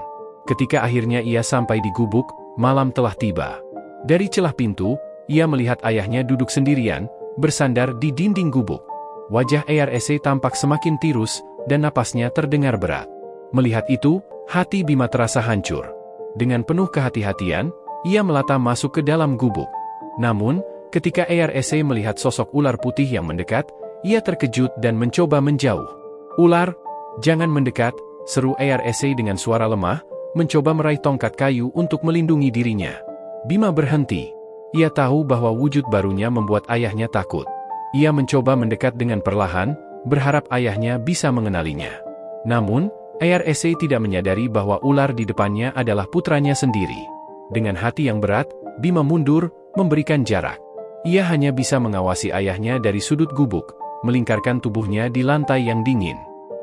Ketika akhirnya ia sampai di gubuk, malam telah tiba. Dari celah pintu, ia melihat ayahnya duduk sendirian, bersandar di dinding gubuk. Wajah Eyarese tampak semakin tirus, dan napasnya terdengar berat. Melihat itu, hati Bima terasa hancur. Dengan penuh kehati-hatian, ia melata masuk ke dalam gubuk. Namun, ketika Eyarese melihat sosok ular putih yang mendekat, ia terkejut dan mencoba menjauh. "Ular, jangan mendekat," seru Eyarese dengan suara lemah, mencoba meraih tongkat kayu untuk melindungi dirinya. Bima berhenti. Ia tahu bahwa wujud barunya membuat ayahnya takut. Ia mencoba mendekat dengan perlahan, berharap ayahnya bisa mengenalinya. Namun, Eyarese tidak menyadari bahwa ular di depannya adalah putranya sendiri. Dengan hati yang berat, Bima mundur, memberikan jarak. Ia hanya bisa mengawasi ayahnya dari sudut gubuk, melingkarkan tubuhnya di lantai yang dingin.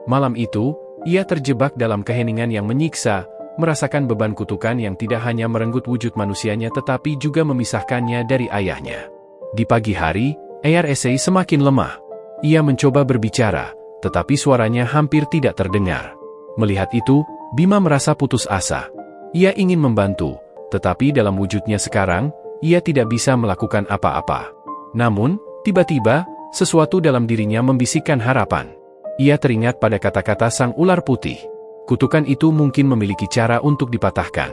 Malam itu, ia terjebak dalam keheningan yang menyiksa, merasakan beban kutukan yang tidak hanya merenggut wujud manusianya tetapi juga memisahkannya dari ayahnya. Di pagi hari, Eyarese semakin lemah. Ia mencoba berbicara, tetapi suaranya hampir tidak terdengar. Melihat itu, Bima merasa putus asa. Ia ingin membantu, tetapi dalam wujudnya sekarang, ia tidak bisa melakukan apa-apa. Namun, tiba-tiba, sesuatu dalam dirinya membisikkan harapan. Ia teringat pada kata-kata sang ular putih. Kutukan itu mungkin memiliki cara untuk dipatahkan.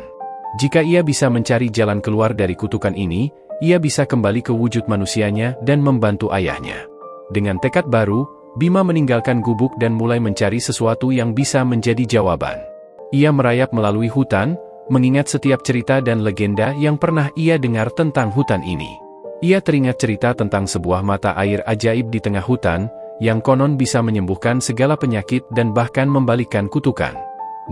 Jika ia bisa mencari jalan keluar dari kutukan ini, ia bisa kembali ke wujud manusianya dan membantu ayahnya. Dengan tekad baru, Bima meninggalkan gubuk dan mulai mencari sesuatu yang bisa menjadi jawaban. Ia merayap melalui hutan, mengingat setiap cerita dan legenda yang pernah ia dengar tentang hutan ini. Ia teringat cerita tentang sebuah mata air ajaib di tengah hutan, yang konon bisa menyembuhkan segala penyakit dan bahkan membalikkan kutukan.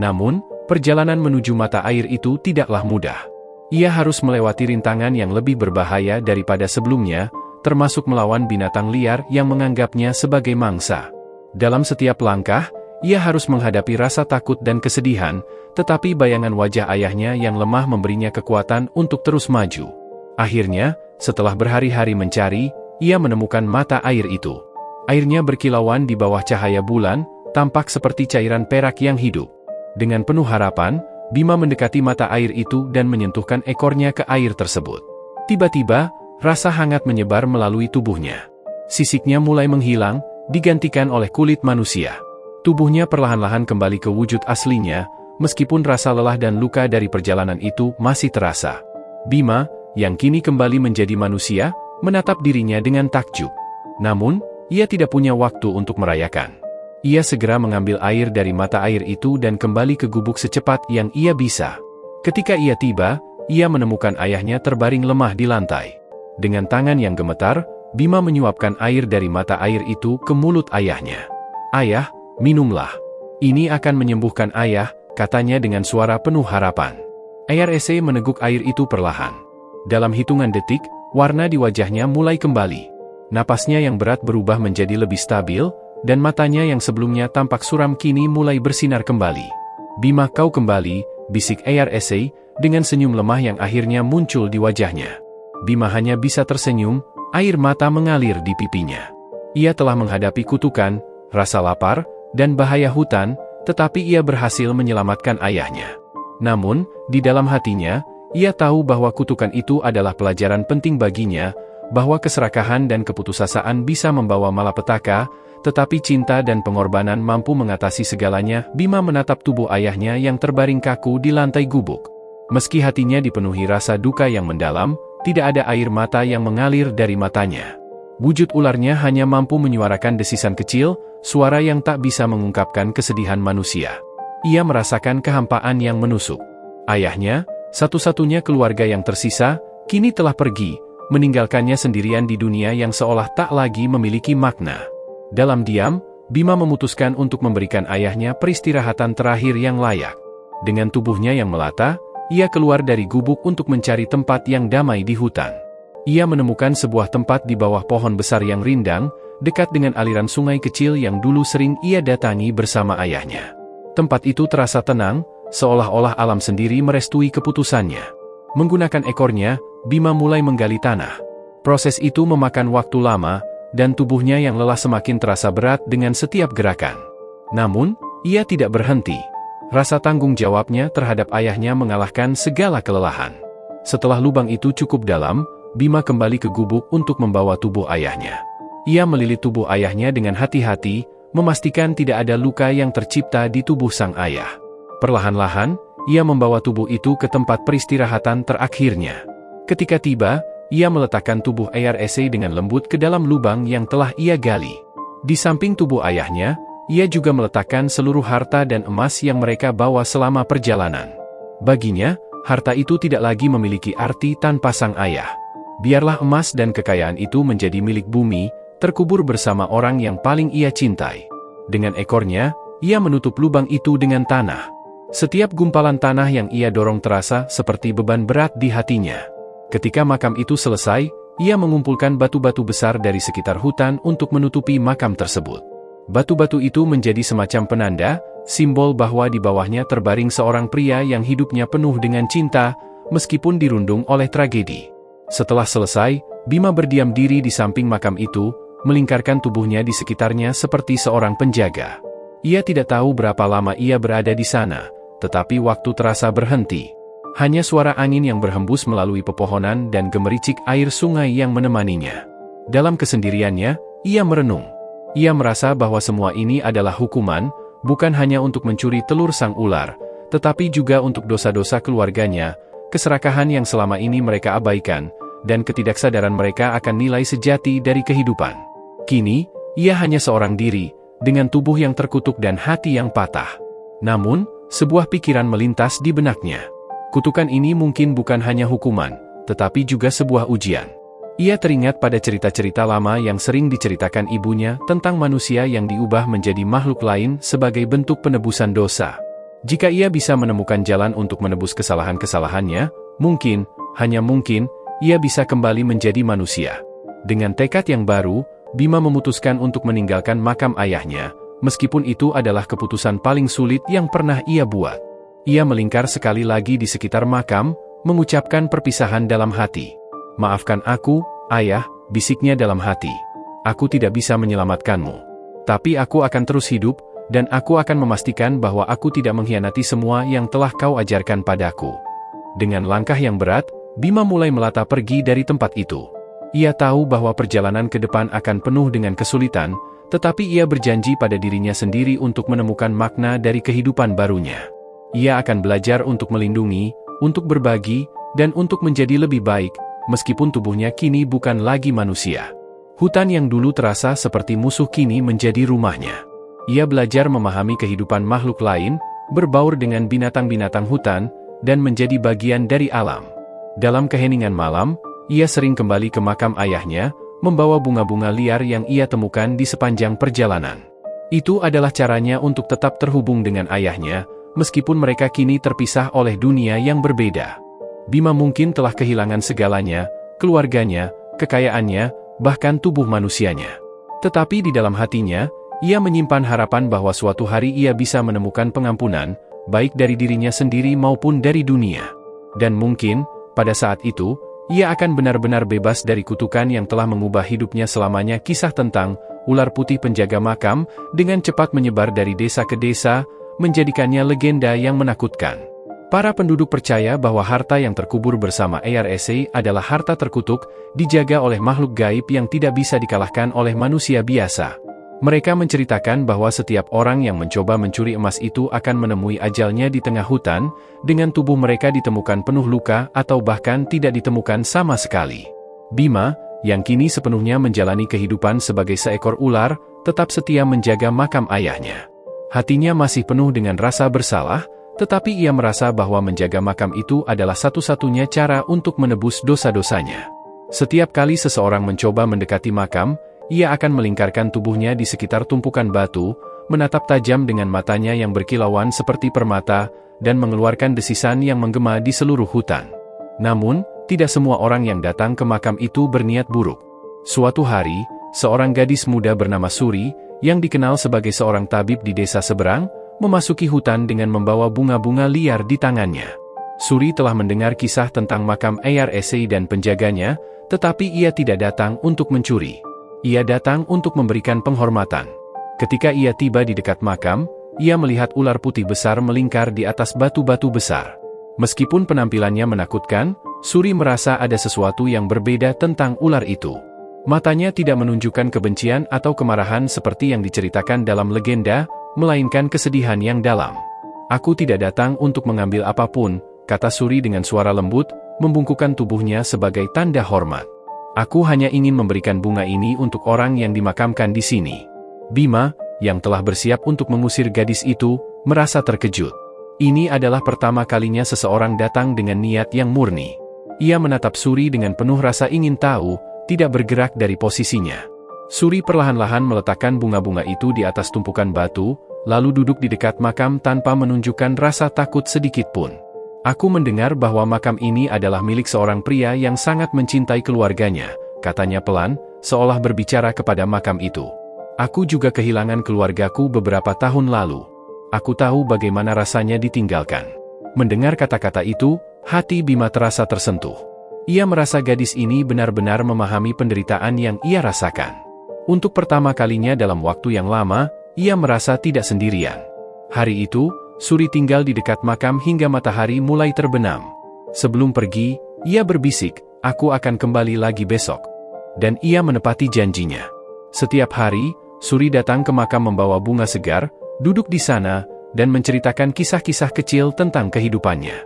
Namun, perjalanan menuju mata air itu tidaklah mudah. Ia harus melewati rintangan yang lebih berbahaya daripada sebelumnya, termasuk melawan binatang liar yang menganggapnya sebagai mangsa. Dalam setiap langkah, ia harus menghadapi rasa takut dan kesedihan, tetapi bayangan wajah ayahnya yang lemah memberinya kekuatan untuk terus maju. Akhirnya, setelah berhari-hari mencari, ia menemukan mata air itu. Airnya berkilauan di bawah cahaya bulan, tampak seperti cairan perak yang hidup. Dengan penuh harapan, Bima mendekati mata air itu dan menyentuhkan ekornya ke air tersebut. Tiba-tiba, rasa hangat menyebar melalui tubuhnya. Sisiknya mulai menghilang, digantikan oleh kulit manusia. Tubuhnya perlahan-lahan kembali ke wujud aslinya, meskipun rasa lelah dan luka dari perjalanan itu masih terasa. Bima, yang kini kembali menjadi manusia, menatap dirinya dengan takjub. Namun, ia tidak punya waktu untuk merayakan. Ia segera mengambil air dari mata air itu dan kembali ke gubuk secepat yang ia bisa. Ketika ia tiba, ia menemukan ayahnya terbaring lemah di lantai. Dengan tangan yang gemetar, Bima menyuapkan air dari mata air itu ke mulut ayahnya. "Ayah, minumlah. Ini akan menyembuhkan ayah," katanya dengan suara penuh harapan. Eyarese meneguk air itu perlahan. Dalam hitungan detik, warna di wajahnya mulai kembali. Napasnya yang berat berubah menjadi lebih stabil, dan matanya yang sebelumnya tampak suram kini mulai bersinar kembali. "Bima, kau kembali," bisik Eyarese, dengan senyum lemah yang akhirnya muncul di wajahnya. Bima hanya bisa tersenyum, air mata mengalir di pipinya. Ia telah menghadapi kutukan, rasa lapar, dan bahaya hutan, tetapi ia berhasil menyelamatkan ayahnya. Namun, di dalam hatinya, ia tahu bahwa kutukan itu adalah pelajaran penting baginya, bahwa keserakahan dan keputusasaan bisa membawa malapetaka, tetapi cinta dan pengorbanan mampu mengatasi segalanya. Bima menatap tubuh ayahnya yang terbaring kaku di lantai gubuk. Meski hatinya dipenuhi rasa duka yang mendalam, tidak ada air mata yang mengalir dari matanya. Wujud ularnya hanya mampu menyuarakan desisan kecil, suara yang tak bisa mengungkapkan kesedihan manusia. Ia merasakan kehampaan yang menusuk. Ayahnya, satu-satunya keluarga yang tersisa, kini telah pergi, meninggalkannya sendirian di dunia yang seolah tak lagi memiliki makna. Dalam diam, Bima memutuskan untuk memberikan ayahnya peristirahatan terakhir yang layak. Dengan tubuhnya yang melata, ia keluar dari gubuk untuk mencari tempat yang damai di hutan. Ia menemukan sebuah tempat di bawah pohon besar yang rindang, dekat dengan aliran sungai kecil yang dulu sering ia datangi bersama ayahnya. Tempat itu terasa tenang, seolah-olah alam sendiri merestui keputusannya. Menggunakan ekornya, Bima mulai menggali tanah. Proses itu memakan waktu lama, dan tubuhnya yang lelah semakin terasa berat dengan setiap gerakan. Namun, ia tidak berhenti. Rasa tanggung jawabnya terhadap ayahnya mengalahkan segala kelelahan. Setelah lubang itu cukup dalam, Bima kembali ke gubuk untuk membawa tubuh ayahnya. Ia melilit tubuh ayahnya dengan hati-hati, memastikan tidak ada luka yang tercipta di tubuh sang ayah. Perlahan-lahan, ia membawa tubuh itu ke tempat peristirahatan terakhirnya. Ketika tiba, ia meletakkan tubuh ARSA dengan lembut ke dalam lubang yang telah ia gali. Di samping tubuh ayahnya, ia juga meletakkan seluruh harta dan emas yang mereka bawa selama perjalanan. Baginya, harta itu tidak lagi memiliki arti tanpa sang ayah. Biarlah emas dan kekayaan itu menjadi milik bumi, terkubur bersama orang yang paling ia cintai. Dengan ekornya, ia menutup lubang itu dengan tanah. Setiap gumpalan tanah yang ia dorong terasa seperti beban berat di hatinya. Ketika makam itu selesai, ia mengumpulkan batu-batu besar dari sekitar hutan untuk menutupi makam tersebut. Batu-batu itu menjadi semacam penanda, simbol bahwa di bawahnya terbaring seorang pria yang hidupnya penuh dengan cinta, meskipun dirundung oleh tragedi. Setelah selesai, Bima berdiam diri di samping makam itu, melingkarkan tubuhnya di sekitarnya seperti seorang penjaga. Ia tidak tahu berapa lama ia berada di sana, tetapi waktu terasa berhenti. Hanya suara angin yang berhembus melalui pepohonan dan gemericik air sungai yang menemaninya. Dalam kesendiriannya, ia merenung. Ia merasa bahwa semua ini adalah hukuman, bukan hanya untuk mencuri telur sang ular, tetapi juga untuk dosa-dosa keluarganya, keserakahan yang selama ini mereka abaikan, dan ketidaksadaran mereka akan nilai sejati dari kehidupan. Kini, ia hanya seorang diri, dengan tubuh yang terkutuk dan hati yang patah. Namun, sebuah pikiran melintas di benaknya. Kutukan ini mungkin bukan hanya hukuman, tetapi juga sebuah ujian. Ia teringat pada cerita-cerita lama yang sering diceritakan ibunya tentang manusia yang diubah menjadi makhluk lain sebagai bentuk penebusan dosa. Jika ia bisa menemukan jalan untuk menebus kesalahan-kesalahannya, mungkin, hanya mungkin, ia bisa kembali menjadi manusia. Dengan tekad yang baru, Bima memutuskan untuk meninggalkan makam ayahnya, meskipun itu adalah keputusan paling sulit yang pernah ia buat. Ia melingkar sekali lagi di sekitar makam, mengucapkan perpisahan dalam hati. "Maafkan aku, ayah," bisiknya dalam hati. "Aku tidak bisa menyelamatkanmu. Tapi aku akan terus hidup, dan aku akan memastikan bahwa aku tidak mengkhianati semua yang telah kau ajarkan padaku." Dengan langkah yang berat, Bima mulai melata pergi dari tempat itu. Ia tahu bahwa perjalanan ke depan akan penuh dengan kesulitan, tetapi ia berjanji pada dirinya sendiri untuk menemukan makna dari kehidupan barunya. Ia akan belajar untuk melindungi, untuk berbagi, dan untuk menjadi lebih baik, meskipun tubuhnya kini bukan lagi manusia. Hutan yang dulu terasa seperti musuh kini menjadi rumahnya. Ia belajar memahami kehidupan makhluk lain, berbaur dengan binatang-binatang hutan, dan menjadi bagian dari alam. Dalam keheningan malam, ia sering kembali ke makam ayahnya, membawa bunga-bunga liar yang ia temukan di sepanjang perjalanan. Itu adalah caranya untuk tetap terhubung dengan ayahnya, meskipun mereka kini terpisah oleh dunia yang berbeda. Bima mungkin telah kehilangan segalanya, keluarganya, kekayaannya, bahkan tubuh manusianya. Tetapi di dalam hatinya, ia menyimpan harapan bahwa suatu hari ia bisa menemukan pengampunan, baik dari dirinya sendiri maupun dari dunia. Dan mungkin, pada saat itu, ia akan benar-benar bebas dari kutukan yang telah mengubah hidupnya selamanya. Kisah tentang ular putih penjaga makam dengan cepat menyebar dari desa ke desa, menjadikannya legenda yang menakutkan. Para penduduk percaya bahwa harta yang terkubur bersama ARSA adalah harta terkutuk, dijaga oleh makhluk gaib yang tidak bisa dikalahkan oleh manusia biasa. Mereka menceritakan bahwa setiap orang yang mencoba mencuri emas itu akan menemui ajalnya di tengah hutan, dengan tubuh mereka ditemukan penuh luka atau bahkan tidak ditemukan sama sekali. Bima, yang kini sepenuhnya menjalani kehidupan sebagai seekor ular, tetap setia menjaga makam ayahnya. Hatinya masih penuh dengan rasa bersalah, tetapi ia merasa bahwa menjaga makam itu adalah satu-satunya cara untuk menebus dosa-dosanya. Setiap kali seseorang mencoba mendekati makam, ia akan melingkarkan tubuhnya di sekitar tumpukan batu, menatap tajam dengan matanya yang berkilauan seperti permata, dan mengeluarkan desisan yang menggema di seluruh hutan. Namun, tidak semua orang yang datang ke makam itu berniat buruk. Suatu hari, seorang gadis muda bernama Suri, yang dikenal sebagai seorang tabib di desa seberang, memasuki hutan dengan membawa bunga-bunga liar di tangannya. Suri telah mendengar kisah tentang makam Arsa dan penjaganya, tetapi ia tidak datang untuk mencuri. Ia datang untuk memberikan penghormatan. Ketika ia tiba di dekat makam, ia melihat ular putih besar melingkar di atas batu-batu besar. Meskipun penampilannya menakutkan, Suri merasa ada sesuatu yang berbeda tentang ular itu. Matanya tidak menunjukkan kebencian atau kemarahan seperti yang diceritakan dalam legenda, melainkan kesedihan yang dalam. "Aku tidak datang untuk mengambil apapun," kata Suri dengan suara lembut, membungkukkan tubuhnya sebagai tanda hormat. "Aku hanya ingin memberikan bunga ini untuk orang yang dimakamkan di sini." Bima, yang telah bersiap untuk mengusir gadis itu, merasa terkejut. Ini adalah pertama kalinya seseorang datang dengan niat yang murni. Ia menatap Suri dengan penuh rasa ingin tahu, tidak bergerak dari posisinya. Suri perlahan-lahan meletakkan bunga-bunga itu di atas tumpukan batu, lalu duduk di dekat makam tanpa menunjukkan rasa takut sedikit pun. "Aku mendengar bahwa makam ini adalah milik seorang pria yang sangat mencintai keluarganya," katanya pelan, seolah berbicara kepada makam itu. "Aku juga kehilangan keluargaku beberapa tahun lalu. Aku tahu bagaimana rasanya ditinggalkan." Mendengar kata-kata itu, hati Bima terasa tersentuh. Ia merasa gadis ini benar-benar memahami penderitaan yang ia rasakan. Untuk pertama kalinya dalam waktu yang lama, ia merasa tidak sendirian. Hari itu, Suri tinggal di dekat makam hingga matahari mulai terbenam. Sebelum pergi, ia berbisik, "Aku akan kembali lagi besok." Dan ia menepati janjinya. Setiap hari, Suri datang ke makam membawa bunga segar, duduk di sana, dan menceritakan kisah-kisah kecil tentang kehidupannya.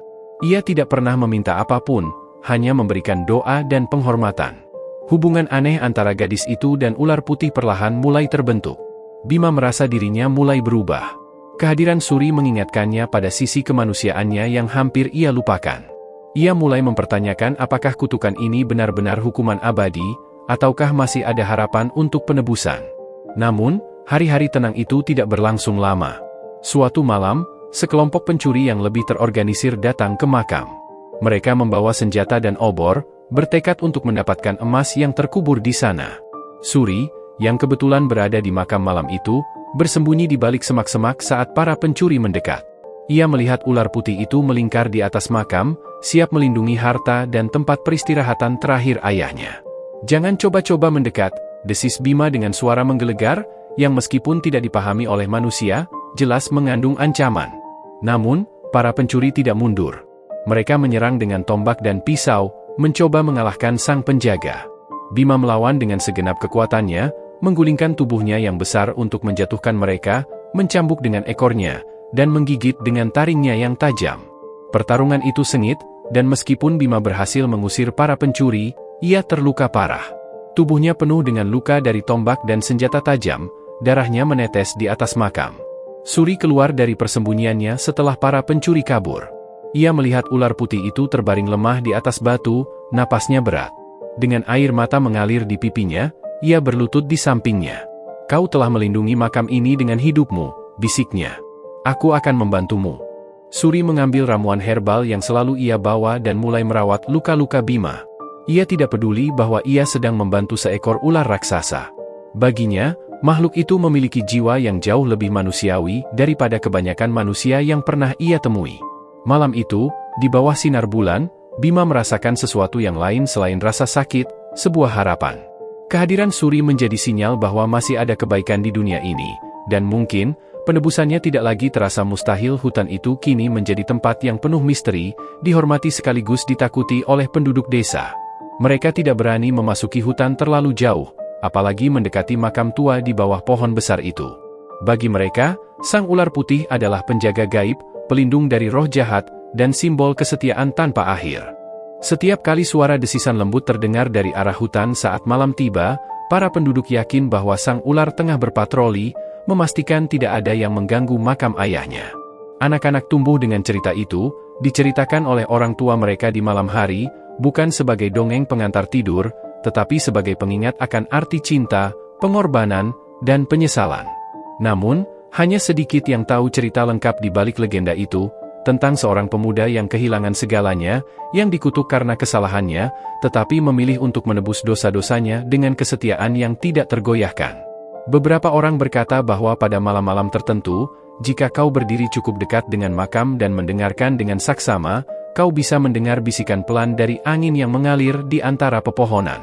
Ia tidak pernah meminta apapun, hanya memberikan doa dan penghormatan. Hubungan aneh antara gadis itu dan ular putih perlahan mulai terbentuk. Bima merasa dirinya mulai berubah. Kehadiran Suri mengingatkannya pada sisi kemanusiaannya yang hampir ia lupakan. Ia mulai mempertanyakan apakah kutukan ini benar-benar hukuman abadi, ataukah masih ada harapan untuk penebusan. Namun, hari-hari tenang itu tidak berlangsung lama. Suatu malam, sekelompok pencuri yang lebih terorganisir datang ke makam. Mereka membawa senjata dan obor, bertekad untuk mendapatkan emas yang terkubur di sana. Suri, yang kebetulan berada di makam malam itu, bersembunyi di balik semak-semak saat para pencuri mendekat. Ia melihat ular putih itu melingkar di atas makam, siap melindungi harta dan tempat peristirahatan terakhir ayahnya. "Jangan coba-coba mendekat," desis Bima dengan suara menggelegar, yang meskipun tidak dipahami oleh manusia, jelas mengandung ancaman. Namun, para pencuri tidak mundur. Mereka menyerang dengan tombak dan pisau, mencoba mengalahkan sang penjaga. Bima melawan dengan segenap kekuatannya, menggulingkan tubuhnya yang besar untuk menjatuhkan mereka, mencambuk dengan ekornya, dan menggigit dengan taringnya yang tajam. Pertarungan itu sengit, dan meskipun Bima berhasil mengusir para pencuri, ia terluka parah. Tubuhnya penuh dengan luka dari tombak dan senjata tajam, darahnya menetes di atas makam. Suri keluar dari persembunyiannya setelah para pencuri kabur. Ia melihat ular putih itu terbaring lemah di atas batu, napasnya berat. Dengan air mata mengalir di pipinya, ia berlutut di sampingnya. "Kau telah melindungi makam ini dengan hidupmu," bisiknya. "Aku akan membantumu." Suri mengambil ramuan herbal yang selalu ia bawa dan mulai merawat luka-luka Bima. Ia tidak peduli bahwa ia sedang membantu seekor ular raksasa. Baginya, makhluk itu memiliki jiwa yang jauh lebih manusiawi daripada kebanyakan manusia yang pernah ia temui. Malam itu, di bawah sinar bulan, Bima merasakan sesuatu yang lain selain rasa sakit, sebuah harapan. Kehadiran Suri menjadi sinyal bahwa masih ada kebaikan di dunia ini, dan mungkin, penebusannya tidak lagi terasa mustahil. Hutan itu kini menjadi tempat yang penuh misteri, dihormati sekaligus ditakuti oleh penduduk desa. Mereka tidak berani memasuki hutan terlalu jauh, apalagi mendekati makam tua di bawah pohon besar itu. Bagi mereka, sang ular putih adalah penjaga gaib, pelindung dari roh jahat, dan simbol kesetiaan tanpa akhir. Setiap kali suara desisan lembut terdengar dari arah hutan saat malam tiba, para penduduk yakin bahwa sang ular tengah berpatroli, memastikan tidak ada yang mengganggu makam ayahnya. Anak-anak tumbuh dengan cerita itu, diceritakan oleh orang tua mereka di malam hari, bukan sebagai dongeng pengantar tidur, tetapi sebagai pengingat akan arti cinta, pengorbanan, dan penyesalan. Namun, hanya sedikit yang tahu cerita lengkap di balik legenda itu, tentang seorang pemuda yang kehilangan segalanya, yang dikutuk karena kesalahannya, tetapi memilih untuk menebus dosa-dosanya dengan kesetiaan yang tidak tergoyahkan. Beberapa orang berkata bahwa pada malam-malam tertentu, jika kau berdiri cukup dekat dengan makam dan mendengarkan dengan saksama, kau bisa mendengar bisikan pelan dari angin yang mengalir di antara pepohonan.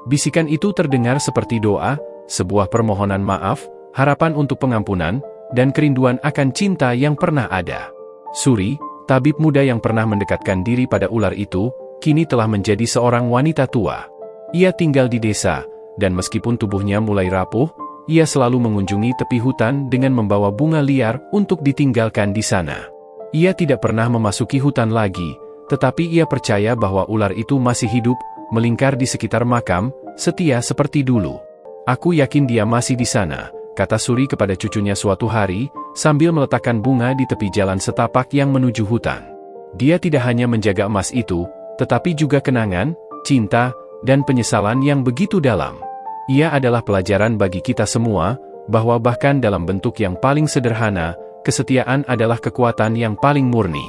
Bisikan itu terdengar seperti doa, sebuah permohonan maaf, harapan untuk pengampunan, dan kerinduan akan cinta yang pernah ada. Suri, tabib muda yang pernah mendekatkan diri pada ular itu, kini telah menjadi seorang wanita tua. Ia tinggal di desa, dan meskipun tubuhnya mulai rapuh, ia selalu mengunjungi tepi hutan dengan membawa bunga liar untuk ditinggalkan di sana. Ia tidak pernah memasuki hutan lagi, tetapi ia percaya bahwa ular itu masih hidup, melingkar di sekitar makam, setia seperti dulu. Aku yakin dia masih di sana, kata Suri kepada cucunya suatu hari, sambil meletakkan bunga di tepi jalan setapak yang menuju hutan. Dia tidak hanya menjaga emas itu, tetapi juga kenangan, cinta, dan penyesalan yang begitu dalam. Ia adalah pelajaran bagi kita semua, bahwa bahkan dalam bentuk yang paling sederhana, kesetiaan adalah kekuatan yang paling murni.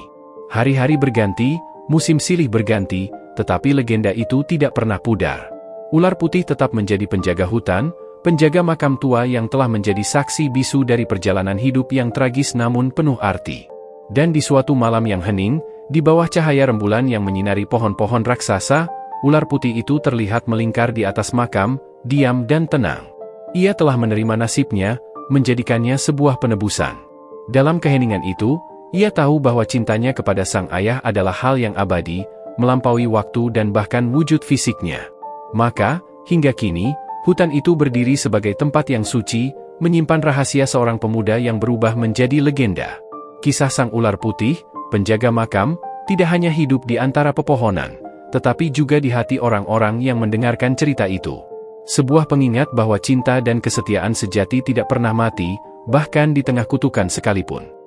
Hari-hari berganti, musim silih berganti, tetapi legenda itu tidak pernah pudar. Ular putih tetap menjadi penjaga hutan, penjaga makam tua yang telah menjadi saksi bisu dari perjalanan hidup yang tragis namun penuh arti. Dan di suatu malam yang hening, di bawah cahaya rembulan yang menyinari pohon-pohon raksasa, ular putih itu terlihat melingkar di atas makam, diam dan tenang. Ia telah menerima nasibnya, menjadikannya sebuah penebusan. Dalam keheningan itu, ia tahu bahwa cintanya kepada sang ayah adalah hal yang abadi, melampaui waktu dan bahkan wujud fisiknya. Maka, hingga kini, hutan itu berdiri sebagai tempat yang suci, menyimpan rahasia seorang pemuda yang berubah menjadi legenda. Kisah sang ular putih, penjaga makam, tidak hanya hidup di antara pepohonan, tetapi juga di hati orang-orang yang mendengarkan cerita itu. Sebuah pengingat bahwa cinta dan kesetiaan sejati tidak pernah mati, bahkan di tengah kutukan sekalipun.